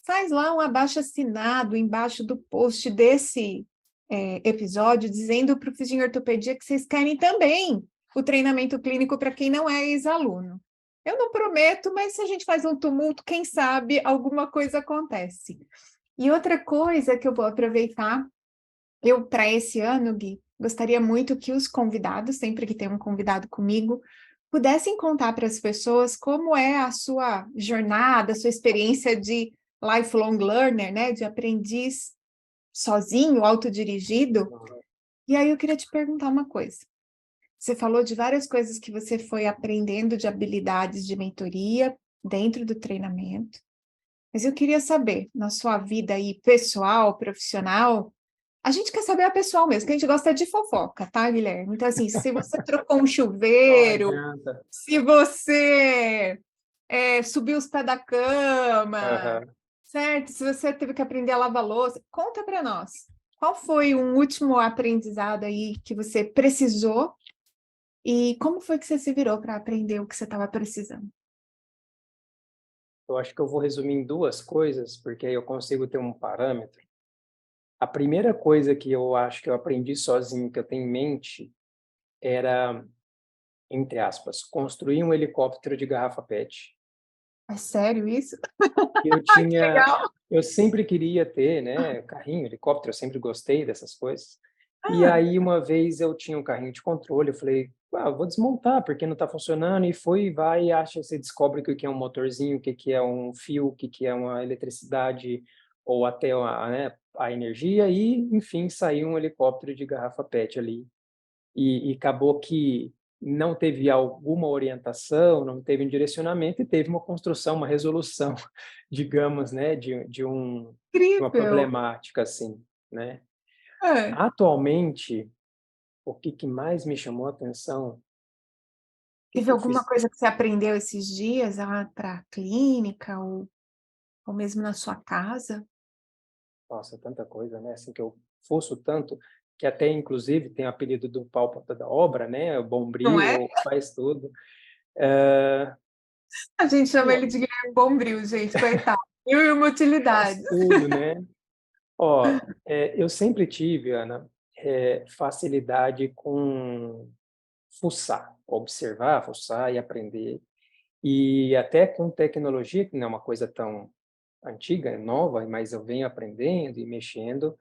faz lá um abaixo-assinado embaixo do post desse episódio, dizendo para o Físio em Ortopedia que vocês querem também o treinamento clínico para quem não é ex-aluno. Eu não prometo, mas se a gente faz um tumulto, quem sabe alguma coisa acontece. E outra coisa que eu vou aproveitar, eu para esse ano, Gui, gostaria muito que os convidados, sempre que tem um convidado comigo, pudessem contar para as pessoas como é a sua jornada, a sua experiência de lifelong learner, né, de aprendiz sozinho, autodirigido. E aí eu queria te perguntar uma coisa. Você falou de várias coisas que você foi aprendendo de habilidades de mentoria dentro do treinamento, mas eu queria saber, na sua vida aí pessoal, profissional, A gente quer saber a pessoal mesmo, que a gente gosta de fofoca, tá, Guilherme? Então, assim, se você trocou um Não chuveiro, adianta. se você subiu os pés da cama, Aham. certo? Se você teve que aprender a lavar louça, conta para nós. Qual foi um último aprendizado aí que você precisou e como foi que você se virou para aprender o que você estava precisando? Eu acho que eu vou resumir em duas coisas, porque aí eu consigo ter um parâmetro. A primeira coisa que eu acho que eu aprendi sozinho, que eu tenho em mente, era, entre aspas, construir um helicóptero de garrafa PET. É sério isso? Eu Que tinha, legal! eu sempre queria ter, né, carrinho, helicóptero, eu sempre gostei dessas coisas. E Ah, aí uma vez eu tinha um carrinho de controle, eu falei, vou desmontar porque não está funcionando, e foi, vai, e acha, você descobre o que é um motorzinho, o que é um fio, o que é uma eletricidade, ou até a energia, e enfim, saiu um helicóptero de garrafa PET ali. E acabou que não teve alguma orientação, não teve um direcionamento e teve uma construção, uma resolução, digamos, né, de uma incrível! problemática assim, né. É. Atualmente, o que mais me chamou a atenção, o que Teve que eu alguma fiz? coisa que você aprendeu esses dias lá para a clínica ou mesmo na sua casa? Nossa, tanta coisa, né, assim, que eu fuço tanto, que até inclusive tem o apelido do pau da obra, né, o Não bombril, é? o faz tudo. Hã, A gente chama pô, ele de Guilherme Bombril, gente, coitado. Mil e uma faz utilidades. tudo, né. Ó, eu sempre tive, Ana, facilidade com fuçar, observar, fuçar e aprender. E até com tecnologia, que não é uma coisa tão antiga, é nova, mas eu venho aprendendo e mexendo.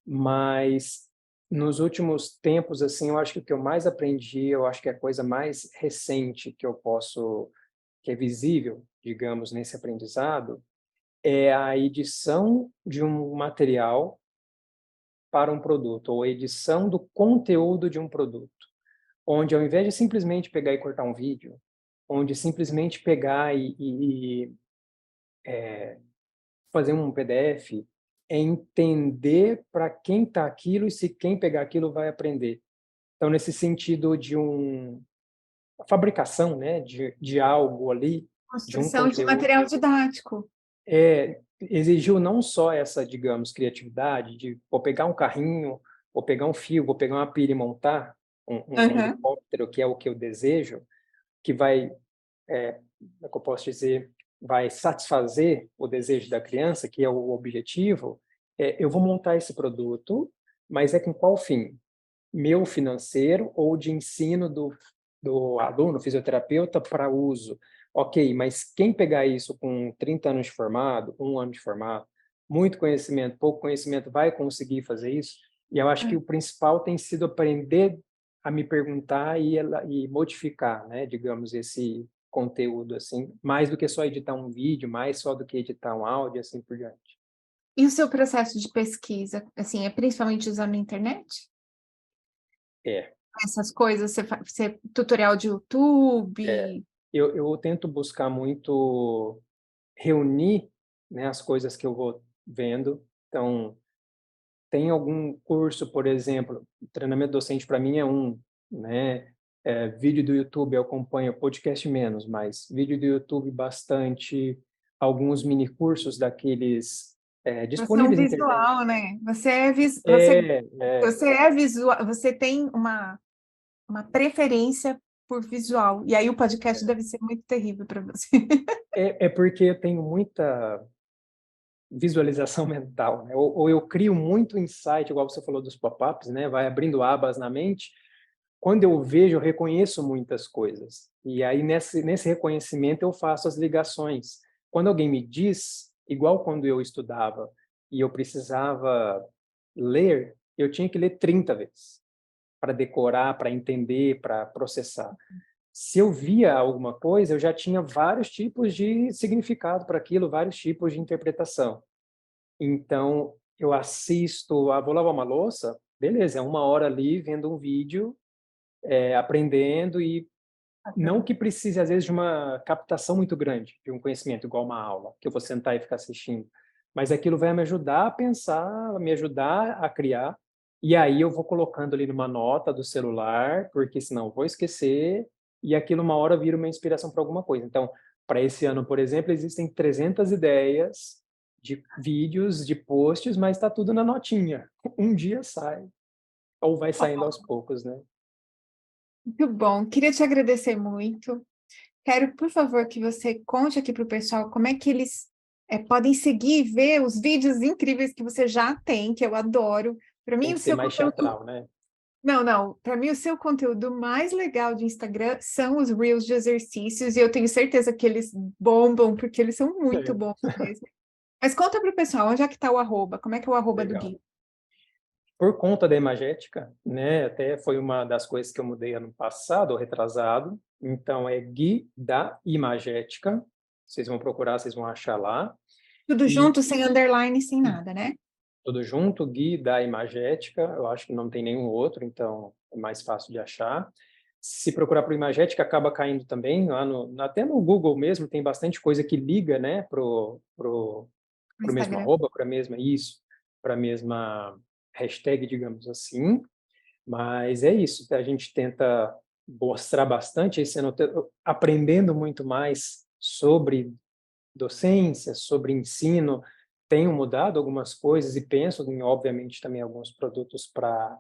Mas nos últimos tempos, assim, eu acho que o que eu mais aprendi, eu acho que é a coisa mais recente que é visível, digamos, nesse aprendizado, é a edição de um material para um produto, ou edição do conteúdo de um produto, onde ao invés de simplesmente pegar e cortar um vídeo, onde simplesmente pegar e fazer um PDF, é entender para quem está aquilo e se quem pegar aquilo vai aprender. Então, nesse sentido de fabricação, né, de algo ali, de um Construção de conteúdo, material didático. exigiu não só essa, digamos, criatividade de vou pegar um carrinho, vou pegar um fio, vou pegar uma pilha e montar um Aham. helicóptero, que é o que eu desejo, que vai, como é que eu posso dizer, vai satisfazer o desejo da criança, que é o objetivo. Eu vou montar esse produto, mas é com qual fim? Meu financeiro ou de ensino do aluno, fisioterapeuta, para uso. Ok, mas quem pegar isso com 30 anos de formado, 1 ano de formado, muito conhecimento, pouco conhecimento, vai conseguir fazer isso? E eu acho que o principal tem sido aprender a me perguntar e modificar, né, digamos, esse conteúdo, assim, mais do que só editar um vídeo, mais só do que editar um áudio, assim por diante. E o seu processo de pesquisa, assim, é principalmente usando a internet? É, Essas coisas, tutorial de é. YouTube? Eu tento buscar muito reunir, né, as coisas que eu vou vendo. Então, tem algum curso, por exemplo, treinamento docente para mim é um, né, vídeo do YouTube eu acompanho, podcast menos, mas vídeo do YouTube bastante, alguns mini cursos daqueles, Você é um disponíveis na internet. visual, né? Você é, É, é, você é visual, você tem uma preferência por visual. E aí o podcast deve ser muito terrível para você. é porque eu tenho muita visualização mental, né? Ou eu crio muito insight, igual você falou dos pop-ups, né? Vai abrindo abas na mente. Quando eu vejo, eu reconheço muitas coisas. E aí, nesse reconhecimento, eu faço as ligações. Quando alguém me diz, igual quando eu estudava e eu precisava ler, eu tinha que ler 30 vezes para decorar, para entender, para processar. Se eu via alguma coisa, eu já tinha vários tipos de significado para aquilo, vários tipos de interpretação. Então, eu assisto, vou lavar uma louça, beleza, é 1 hora ali vendo um vídeo, aprendendo e não que precise, às vezes, de uma captação muito grande de um conhecimento, igual uma aula, que eu vou sentar e ficar assistindo, mas aquilo vai me ajudar a pensar, me ajudar a criar. e aí eu vou colocando ali numa nota do celular, porque senão eu vou esquecer, e aquilo uma hora vira uma inspiração para alguma coisa. Então, para esse ano, por exemplo, existem 300 ideias de vídeos, de posts, mas está tudo na notinha. Um dia sai, ou vai saindo aos poucos, né? Muito bom. Queria te agradecer muito. Quero, por favor, que você conte aqui para o pessoal como é que eles podem seguir e ver os vídeos incríveis que você já tem, que eu adoro. Para Tem mim, o que ser seu mais conteúdo. teatral, né? Não, não. Para mim, o seu conteúdo mais legal de Instagram são os Reels de exercícios, e eu tenho certeza que eles bombam, porque eles são muito É, bons mesmo. Mas conta para o pessoal, onde é que está o arroba? Como é que é o arroba do legal. Gui? Por conta da imagética, né, até foi uma das coisas que eu mudei ano passado, ou retrasado, então é Gui da Imagética, vocês vão procurar, vocês vão achar lá, Tudo e junto, sem underline, sem nada, né? tudo junto, Gui da Imagética, eu acho que não tem nenhum outro, então é mais fácil de achar. Se procurar por Imagética, acaba caindo também, lá até no Google mesmo, tem bastante coisa que liga, né, pro No mesmo Instagram. arroba, para a mesma hashtag, digamos assim. Mas é isso, a gente tenta mostrar bastante, esse ano aprendendo muito mais sobre docência, sobre ensino, tenho mudado algumas coisas e penso em, obviamente, também alguns produtos para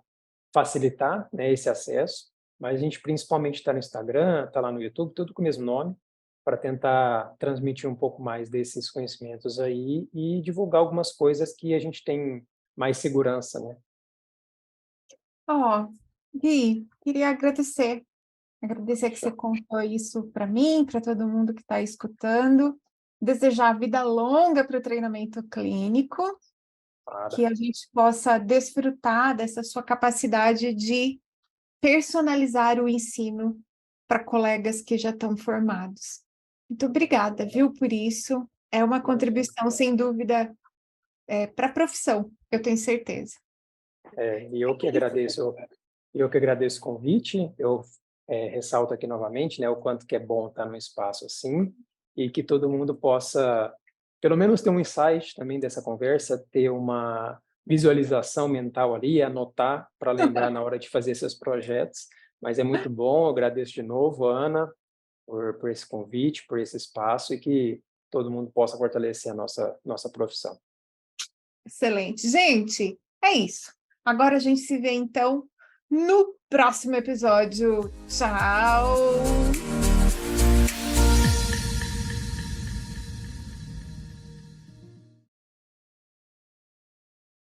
facilitar, né, esse acesso, mas a gente principalmente está no Instagram, está lá no YouTube, tudo com o mesmo nome, para tentar transmitir um pouco mais desses conhecimentos aí e divulgar algumas coisas que a gente tem mais segurança, né? Ó, Gui, queria agradecer. Agradecer que você contou isso para mim, para todo mundo que está escutando. Desejar vida longa para o treinamento clínico, que Para. a gente possa desfrutar dessa sua capacidade de personalizar o ensino para colegas que já estão formados. Muito obrigada, viu, por isso. É uma Imagina. contribuição, sem dúvida, para a profissão, eu tenho certeza. E eu que agradeço o convite. Eu ressalto aqui novamente, né, o quanto que é bom estar num espaço assim e que todo mundo possa, pelo menos, ter um insight também dessa conversa, ter uma visualização mental ali, anotar para lembrar na hora de fazer seus projetos. Mas é muito bom. Eu agradeço de novo, Ana, por esse convite, por esse espaço e que todo mundo possa fortalecer a nossa profissão. Excelente. Gente, é isso. Agora a gente se vê, então, no próximo episódio. Tchau!